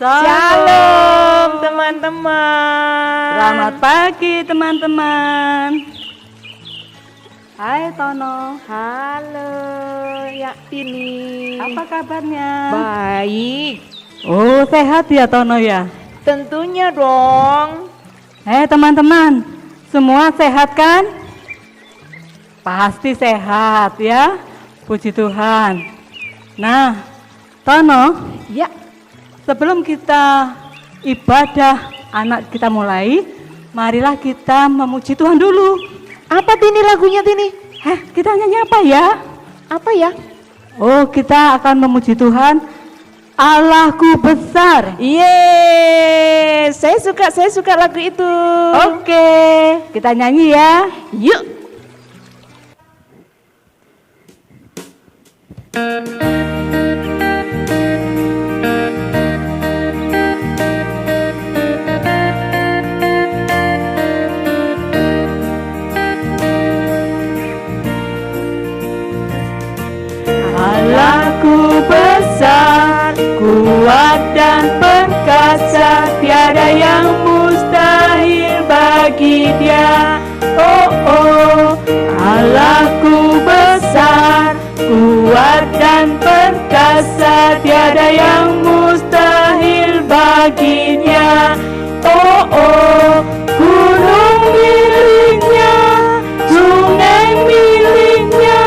Shalom teman-teman. Selamat pagi teman-teman. Hai Tono. Halo ya Tini. Apa kabarnya? Baik. Oh, sehat ya Tono ya? Tentunya dong. Teman-teman, semua sehat kan? Pasti sehat ya. Puji Tuhan. Nah, Tono, Ya. sebelum kita ibadah anak kita mulai, marilah kita memuji Tuhan dulu. Apa Tini lagunya Tini? Kita nyanyi apa ya? Apa ya? Oh, kita akan memuji Tuhan. Allahku besar. Yeay, saya suka lagu itu. Oke, kita nyanyi ya. Yuk. Allahku besar, kuat dan perkasa, tiada yang mustahil bagi Dia. Oh, oh, Allahku besar, kuat dan perkasa, tiada yang mustahil bagi Dia. Oh, oh, gunung miliknya, sungai miliknya,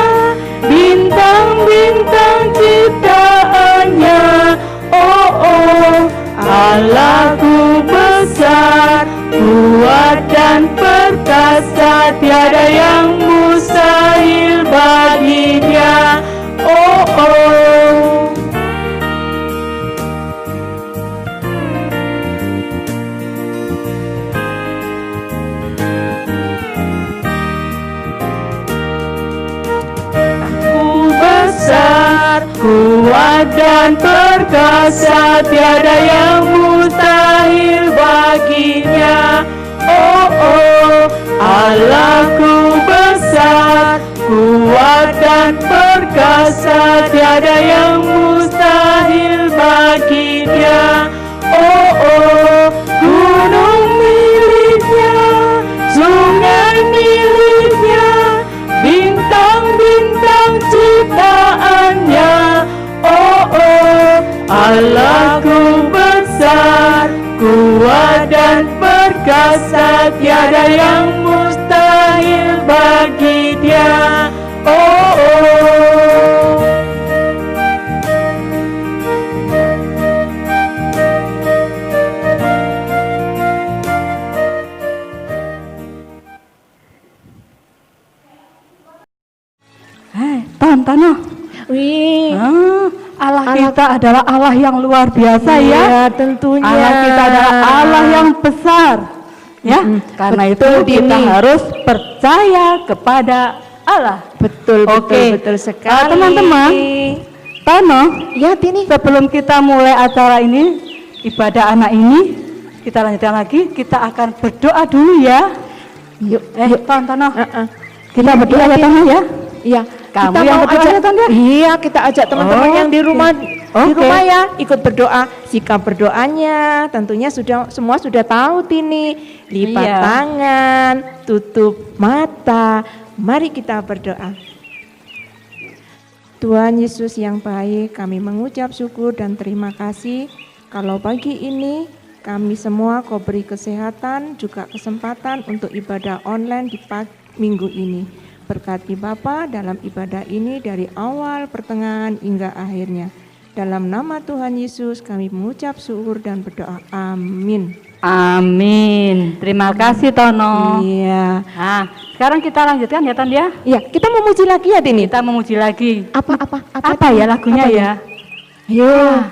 bintang-bintang ciptaannya. Oh, oh, Allahku besar, kuat dan perkasa, tiada yang mustahil bagi Dia. Oh, oh. Kuat dan perkasa, tiada yang mustahil baginya. Oh, oh, Allahku besar, kuat dan perkasa, tiada yang mustahil bagi Dia. Oh, oh, gunung miliknya, sungai miliknya, bintang-bintang ciptaannya. Oh, oh, Allahku besar, kuat dan perkasa, tiada yang mustahil bagi Dia. Oh, oh. Tono. Wih. Allah kita adalah Allah yang luar biasa ya. Tentunya. Allah kita adalah Allah yang besar. Ya, karena betul, itu kita Dini. harus percaya kepada Allah. Betul, Oke. betul sekali. Teman-teman, Tono, Ya Tini. sebelum kita mulai acara ini, ibadah anak ini, kita lanjutkan lagi. Kita akan berdoa dulu ya. Yuk. Tono, kita Iya, berdoa iya, ya Tono ya. Iya. Kamu Kita yang mau berdoa ajak, ya, Ton, ya? Iya, kita ajak teman-teman yang di Oke. rumah Di Oke. rumah ya, ikut berdoa. Sikap berdoanya tentunya semua sudah tahu Tini. Lipat Iya. tangan, tutup mata. Mari kita berdoa. Tuhan Yesus yang baik, kami mengucap syukur dan terima kasih kalau pagi ini kami semua Kau beri kesehatan juga kesempatan untuk ibadah online di minggu ini. Berkati Bapa dalam ibadah ini dari awal, pertengahan hingga akhirnya. Dalam nama Tuhan Yesus kami mengucap syukur dan berdoa. Amin. Amin. Terima kasih Tono. Iya. Nah, sekarang kita lanjutkan ya Ton ya. Iya, kita memuji lagi ya Tini. Kita memuji lagi. Apa Ya lagunya Apa ya? Ayo. Nah,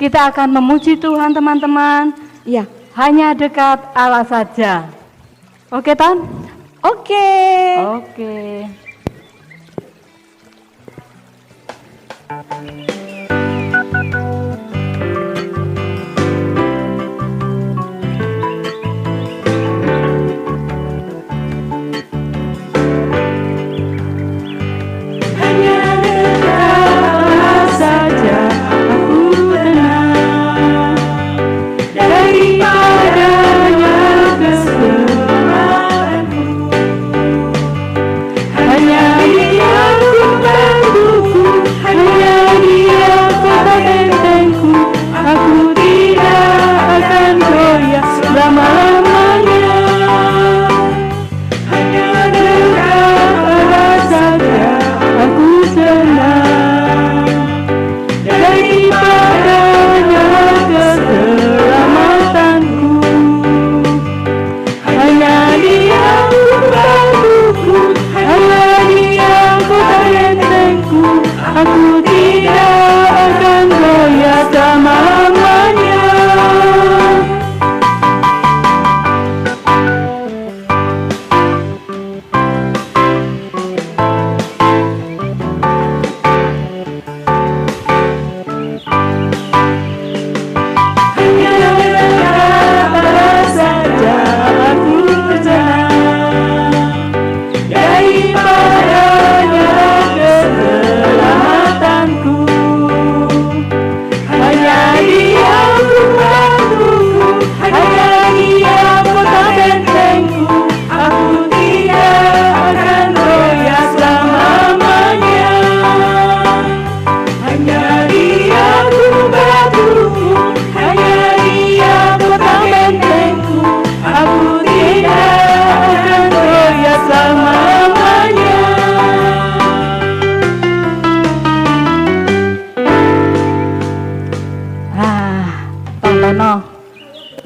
kita akan memuji Tuhan teman-teman. Iya. Hanya dekat Allah saja. Oke Ton? Oke. Oke.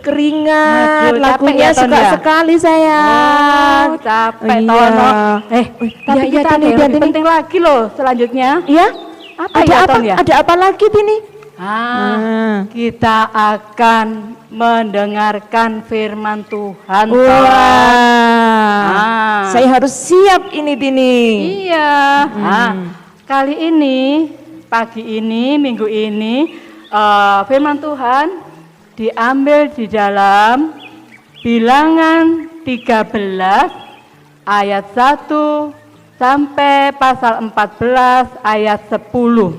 Keringat, Aduh, lagunya capek ya, Ton, suka ya? sekali sayang. Oh, capek Iya. Tono. Tapi iya, kita ada Tini, yang iya, lebih Tini. penting lagi loh selanjutnya. Iya? Apa Ada ya, apa? Ton, ya? Ada apa lagi Tini? Kita akan mendengarkan firman Tuhan. Ton. Wah. Saya harus siap ini Tini. Iya. Kali ini, pagi ini, minggu ini, firman Tuhan diambil di dalam Bilangan 13 ayat 1 sampai pasal 14 ayat 10.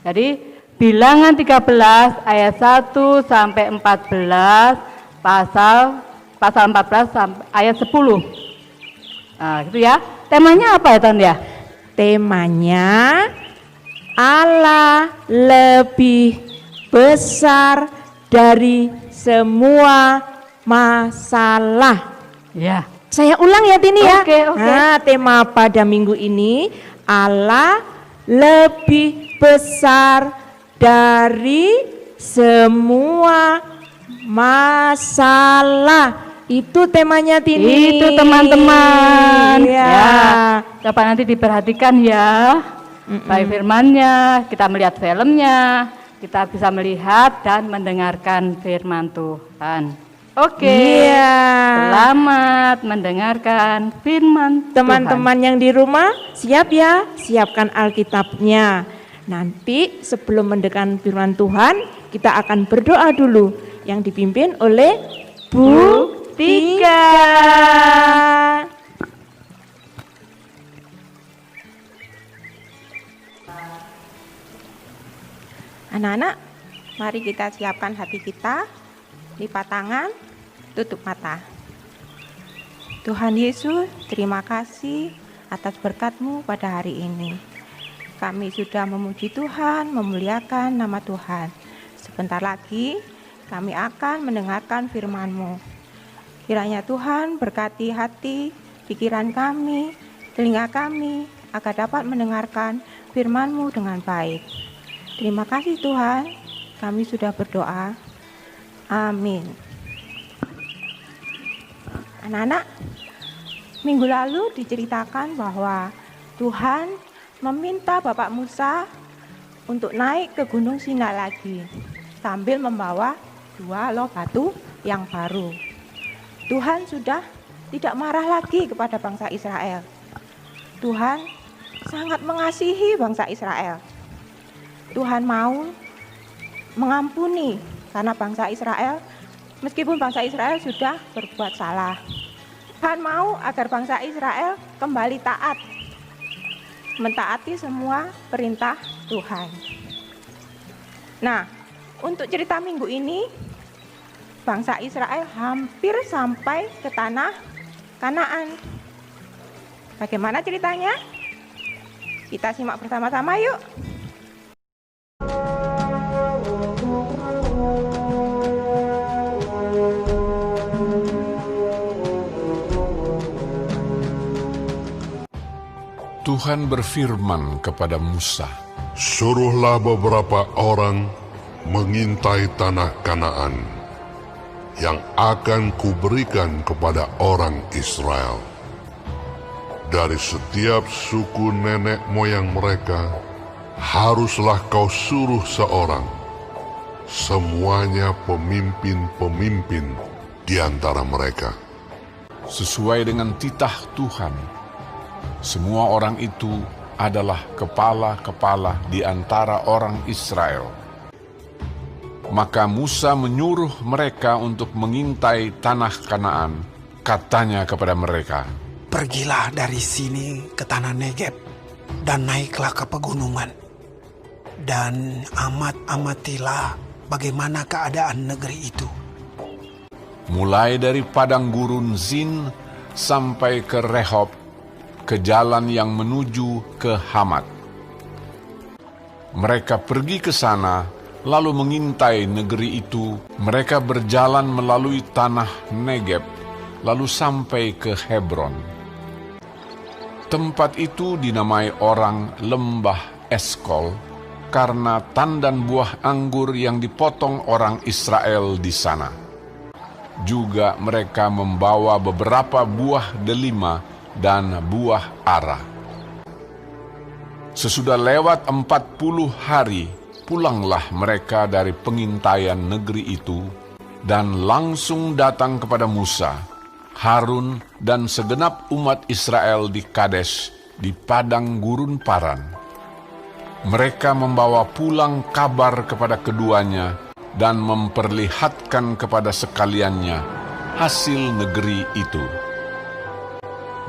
Jadi Bilangan 13 ayat 1 sampai 14 pasal 14 sampai ayat 10. Nah, gitu ya. Temanya apa ya, Ton ya? Temanya Allah lebih besar dari semua masalah. Ya. Saya ulang ya Tini ya. Oke, oke. Nah, tema pada minggu ini Allah lebih besar dari semua masalah. Itu temanya Tini. Itu teman-teman. Iya. Ya. Coba nanti diperhatikan ya. Baik firmannya, kita melihat filmnya, kita bisa melihat dan mendengarkan firman Tuhan. Oke. Iya. Selamat mendengarkan firman Teman-teman yang di rumah, siap ya, siapkan Alkitabnya. Nanti sebelum mendengarkan firman Tuhan, kita akan berdoa dulu yang dipimpin oleh Bu Tika. Anak-anak, mari kita siapkan hati kita, lipat tangan, tutup mata. Tuhan Yesus, terima kasih atas berkat-Mu pada hari ini. Kami sudah memuji Tuhan, memuliakan nama Tuhan. Sebentar lagi kami akan mendengarkan firman-Mu. Kiranya Tuhan berkati hati, pikiran kami, telinga kami, agar dapat mendengarkan firman-Mu dengan baik. Terima kasih Tuhan, kami sudah berdoa. Amin. Anak-anak, minggu lalu diceritakan bahwa Tuhan meminta Bapak Musa untuk naik ke Gunung Sinai lagi, sambil membawa 2 loh batu yang baru. Tuhan sudah tidak marah lagi kepada bangsa Israel. Tuhan sangat mengasihi bangsa Israel. Tuhan mau mengampuni karena bangsa Israel, meskipun bangsa Israel sudah berbuat salah. Tuhan mau agar bangsa Israel kembali taat, mentaati semua perintah Tuhan. Nah, untuk cerita minggu ini, bangsa Israel hampir sampai ke tanah Kanaan. Bagaimana ceritanya? Kita simak bersama-sama yuk. Tuhan berfirman kepada Musa, "Suruhlah beberapa orang mengintai tanah Kanaan yang akan kuberikan kepada orang Israel. Dari setiap suku nenek moyang mereka, haruslah kau suruh seorang, semuanya pemimpin-pemimpin di antara mereka." Sesuai dengan titah Tuhan, semua orang itu adalah kepala-kepala di antara orang Israel. Maka Musa menyuruh mereka untuk mengintai tanah Kanaan. Katanya kepada mereka, "Pergilah dari sini ke tanah Negeb dan naiklah ke pegunungan. Dan amatilah bagaimana keadaan negeri itu. mulai dari padang gurun Zin sampai ke Rehob, ke jalan yang menuju ke Hamat. Mereka pergi ke sana, lalu mengintai negeri itu. Mereka berjalan melalui tanah Negeb, lalu sampai ke Hebron. Tempat itu dinamai orang Lembah Eskol, karena tandan buah anggur yang dipotong orang Israel di sana. Juga mereka membawa beberapa buah delima dan buah ara. Sesudah lewat 40 hari, pulanglah mereka dari pengintaian negeri itu, dan langsung datang kepada Musa, Harun, dan segenap umat Israel di Kades, di padang gurun Paran. Mereka membawa pulang kabar kepada keduanya, dan memperlihatkan kepada sekaliannya hasil negeri itu.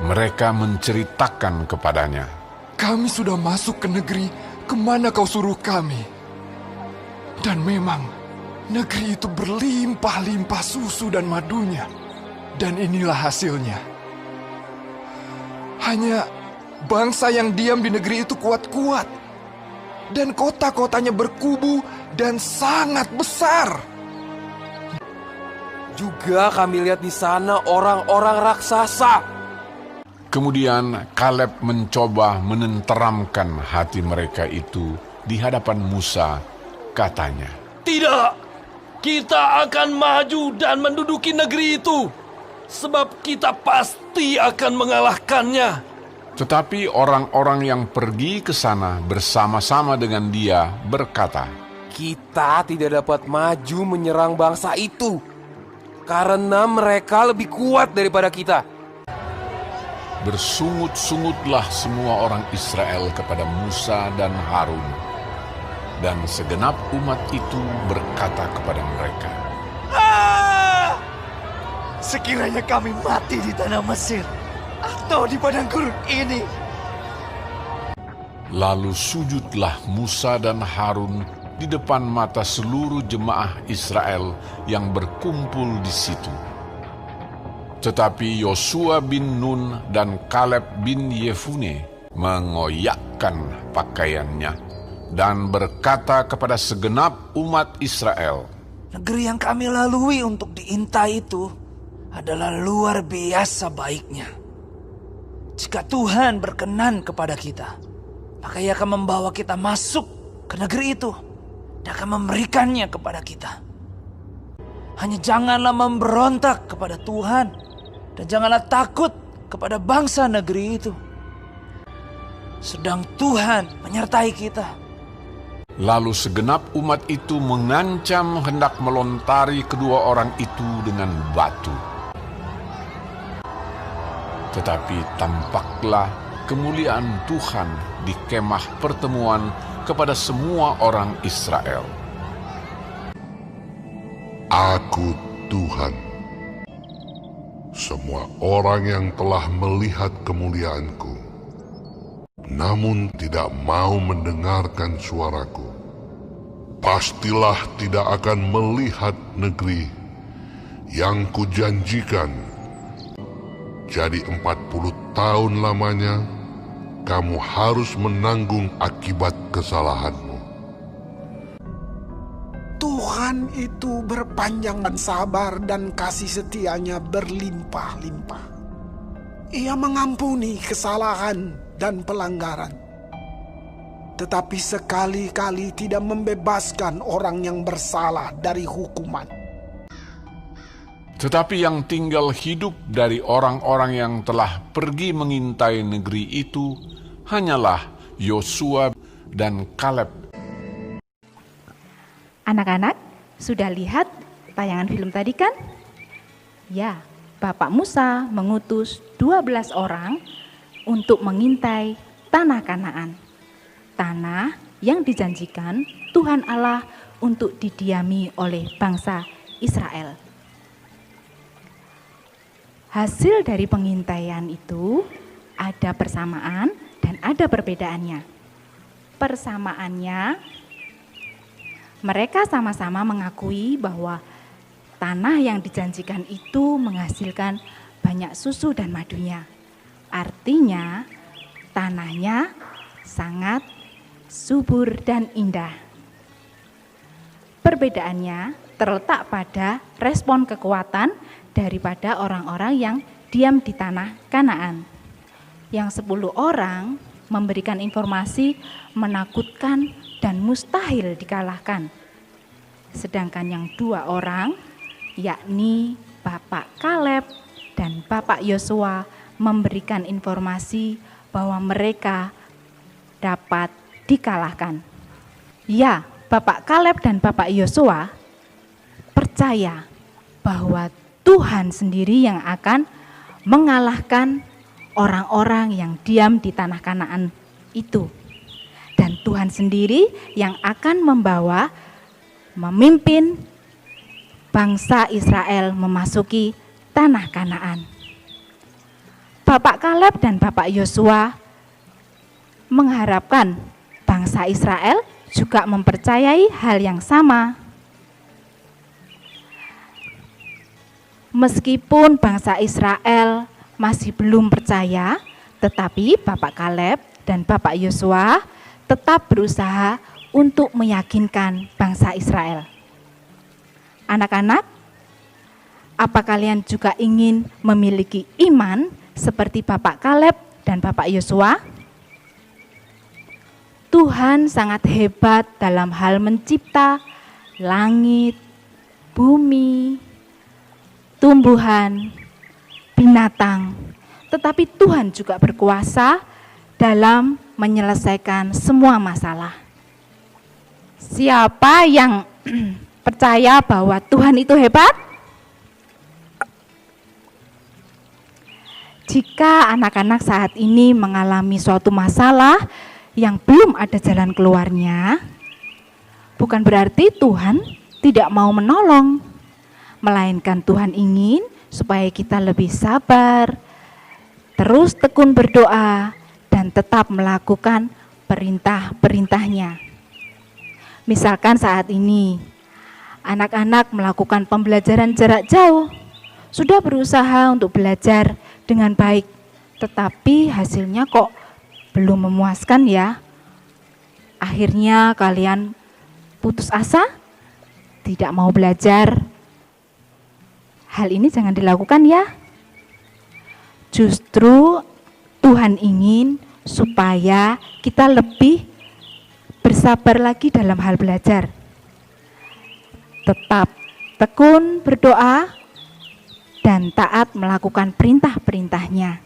Mereka menceritakan kepadanya, "Kami sudah masuk ke negeri kemana kau suruh kami. Dan memang negeri itu berlimpah-limpah susu dan madunya. Dan inilah hasilnya. Hanya bangsa yang diam di negeri itu kuat-kuat. Dan kota-kotanya berkubu dan sangat besar. Juga kami lihat di sana orang-orang raksasa." Kemudian Kaleb mencoba menenteramkan hati mereka itu di hadapan Musa. Katanya, "Tidak, kita akan maju dan menduduki negeri itu, sebab kita pasti akan mengalahkannya." Tetapi orang-orang yang pergi ke sana bersama-sama dengan dia berkata, "Kita tidak dapat maju menyerang bangsa itu, karena mereka lebih kuat daripada kita." Bersungut-sungutlah semua orang Israel kepada Musa dan Harun, dan segenap umat itu berkata kepada mereka, Sekiranya kami mati di tanah Mesir atau di padang gurun ini." Lalu sujudlah Musa dan Harun di depan mata seluruh jemaah Israel yang berkumpul di situ. Tetapi Yosua bin Nun dan Kaleb bin Yefune mengoyakkan pakaiannya dan berkata kepada segenap umat Israel, "Negeri yang kami lalui untuk diintai itu adalah luar biasa baiknya. Jika Tuhan berkenan kepada kita, maka Ia akan membawa kita masuk ke negeri itu dan akan memberikannya kepada kita. Hanya janganlah memberontak kepada Tuhan dan janganlah takut kepada bangsa negeri itu. Sedang Tuhan menyertai kita." Lalu segenap umat itu mengancam hendak melontari kedua orang itu dengan batu. Tetapi tampaklah kemuliaan Tuhan di kemah pertemuan kepada semua orang Israel. Aku Tuhan. Semua orang yang telah melihat kemuliaanku, namun tidak mau mendengarkan suaraku, pastilah tidak akan melihat negeri yang kujanjikan. Jadi 40 tahun lamanya kamu harus menanggung akibat kesalahanmu. Tuhan itu berpanjangan sabar dan kasih setianya berlimpah-limpah. Ia mengampuni kesalahan dan pelanggaran, tetapi sekali-kali tidak membebaskan orang yang bersalah dari hukuman. Tetapi yang tinggal hidup dari orang-orang yang telah pergi mengintai negeri itu hanyalah Yosua dan Kaleb. Anak-anak, sudah lihat tayangan film tadi kan? Ya, Bapak Musa mengutus 12 orang untuk mengintai tanah Kanaan. Tanah yang dijanjikan Tuhan Allah untuk didiami oleh bangsa Israel. Hasil dari pengintaian itu ada persamaan dan ada perbedaannya. Persamaannya, mereka sama-sama mengakui bahwa tanah yang dijanjikan itu menghasilkan banyak susu dan madunya. Artinya, tanahnya sangat subur dan indah. Perbedaannya terletak pada respon kekuatan daripada orang-orang yang diam di tanah Kanaan. Yang 10 orang memberikan informasi menakutkan dan mustahil dikalahkan. Sedangkan yang 2 orang, yakni Bapak Kaleb dan Bapak Yosua, memberikan informasi bahwa mereka dapat dikalahkan. Ya, Bapak Kaleb dan Bapak Yosua percaya bahwa Tuhan sendiri yang akan mengalahkan orang-orang yang diam di tanah Kanaan itu. Dan Tuhan sendiri yang akan memimpin bangsa Israel memasuki tanah Kanaan. Bapak Kaleb dan Bapak Yosua mengharapkan bangsa Israel juga mempercayai hal yang sama. Meskipun bangsa Israel masih belum percaya, tetapi Bapak Kaleb dan Bapak Yosua tetap berusaha untuk meyakinkan bangsa Israel. Anak-anak, apa kalian juga ingin memiliki iman seperti Bapak Kaleb dan Bapak Yosua? Tuhan sangat hebat dalam hal mencipta langit, bumi, tumbuhan, binatang. Tetapi Tuhan juga berkuasa dalam menyelesaikan semua masalah. Siapa yang percaya bahwa Tuhan itu hebat? Jika anak-anak saat ini mengalami suatu masalah yang belum ada jalan keluarnya, bukan berarti Tuhan tidak mau menolong, melainkan Tuhan ingin supaya kita lebih sabar, terus tekun berdoa, dan tetap melakukan perintah-perintahnya. Misalkan saat ini, anak-anak melakukan pembelajaran jarak jauh, sudah berusaha untuk belajar dengan baik, tetapi hasilnya kok belum memuaskan ya. Akhirnya kalian putus asa, tidak mau belajar. Hal ini jangan dilakukan ya. Justru Tuhan ingin supaya kita lebih bersabar lagi dalam hal belajar. Tetap tekun berdoa dan taat melakukan perintah-perintahnya.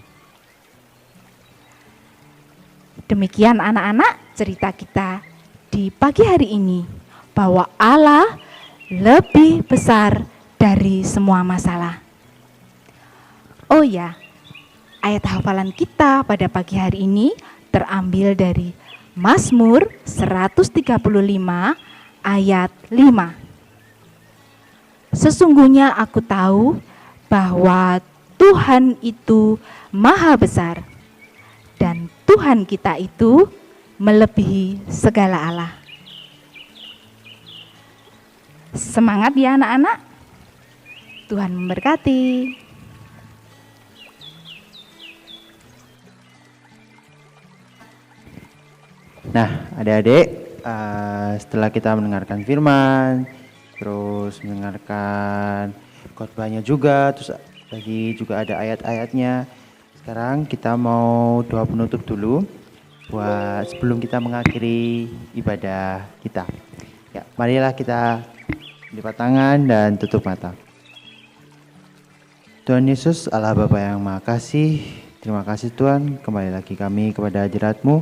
Demikian anak-anak cerita kita di pagi hari ini, bahwa Allah lebih besar dari semua masalah. Oh ya, ayat hafalan kita pada pagi hari ini terambil dari Mazmur 135 ayat 5. Sesungguhnya aku tahu bahwa Tuhan itu maha besar dan Tuhan kita itu melebihi segala Allah. Semangat ya anak-anak. Tuhan memberkati. Nah, adik-adik, setelah kita mendengarkan firman, terus mendengarkan khotbahnya juga, terus lagi juga ada ayat-ayatnya. Sekarang kita mau doa penutup dulu buat sebelum kita mengakhiri ibadah kita. Ya, marilah kita lipat tangan dan tutup mata. Tuhan Yesus, Allah Bapa yang Maha Kasih, terima kasih Tuhan, kembali lagi kami kepada hadirat-Mu.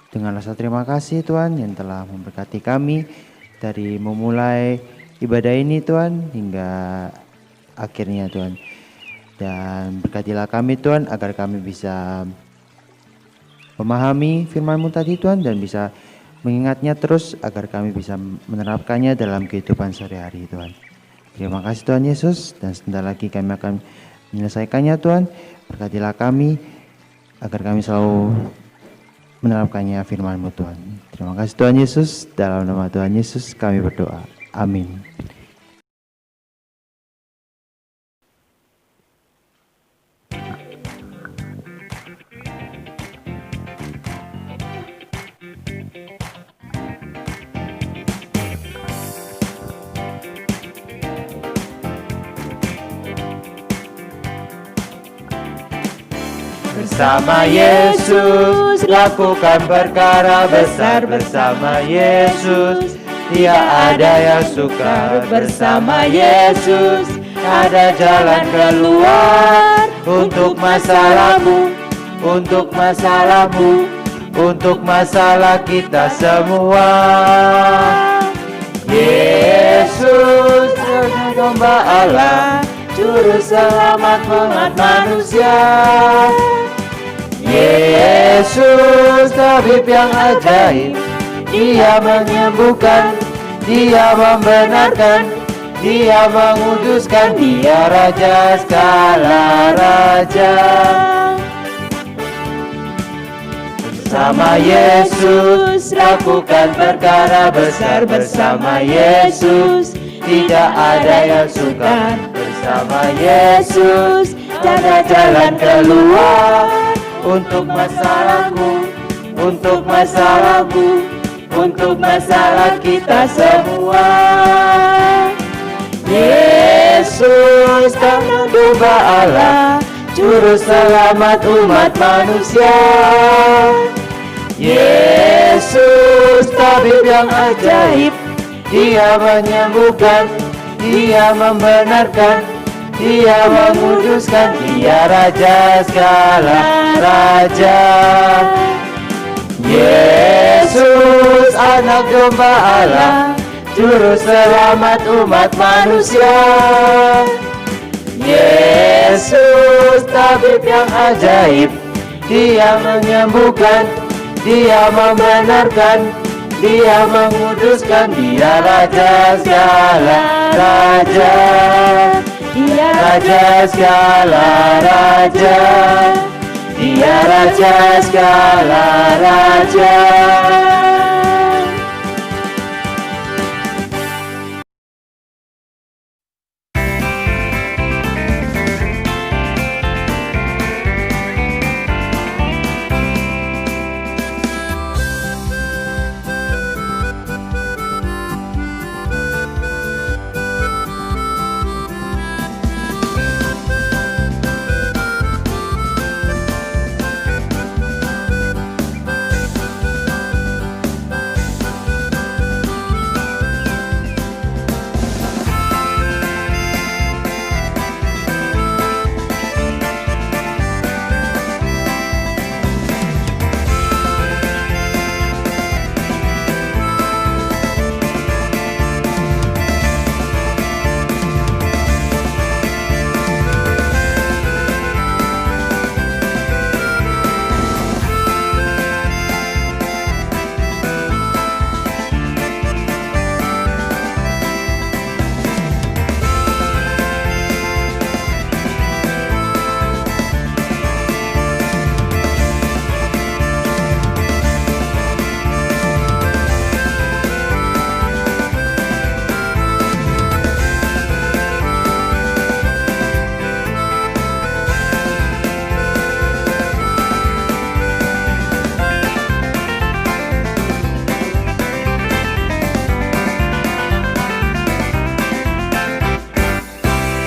Dengan rasa terima kasih Tuhan yang telah memberkati kami dari memulai ibadah ini Tuhan hingga akhirnya Tuhan. Dan berkatilah kami Tuhan agar kami bisa memahami firman-Mu tadi Tuhan dan bisa mengingatnya terus agar kami bisa menerapkannya dalam kehidupan sehari-hari Tuhan. Terima kasih Tuhan Yesus, dan sebentar lagi kami akan menyelesaikannya Tuhan. Berkatilah kami agar kami selalu menerapkannya firman-Mu Tuhan. Terima kasih Tuhan Yesus, dalam nama Tuhan Yesus kami berdoa. Amin. Bersama Yesus lakukan perkara besar, bersama Yesus tidak ada yang sukar, bersama Yesus ada jalan keluar untuk masalahmu, untuk masalahmu, untuk masalah kita semua. Yesus adalah domba Allah, juru selamat umat manusia. Yesus tabib yang ajaib, Dia menyembuhkan, Dia membenarkan, Dia menguduskan, Dia Raja segala raja. Bersama Yesus lakukan perkara besar, bersama Yesus tidak ada yang sukar, bersama Yesus ada jalan keluar untuk masalahmu, untuk masalahmu, untuk masalah kita semua. Yesus karena domba Allah, juru selamat umat manusia. Yesus tabib yang ajaib, Dia menyembuhkan, Dia membenarkan, Dia menguduskan, Dia Raja segala raja. Yesus anak domba Allah, juru selamat umat manusia. Yesus tabib yang ajaib, Dia menyembuhkan, Dia membenarkan, Dia menguduskan, Dia Raja segala raja. Dia Raja segala raja, Dia Raja segala raja.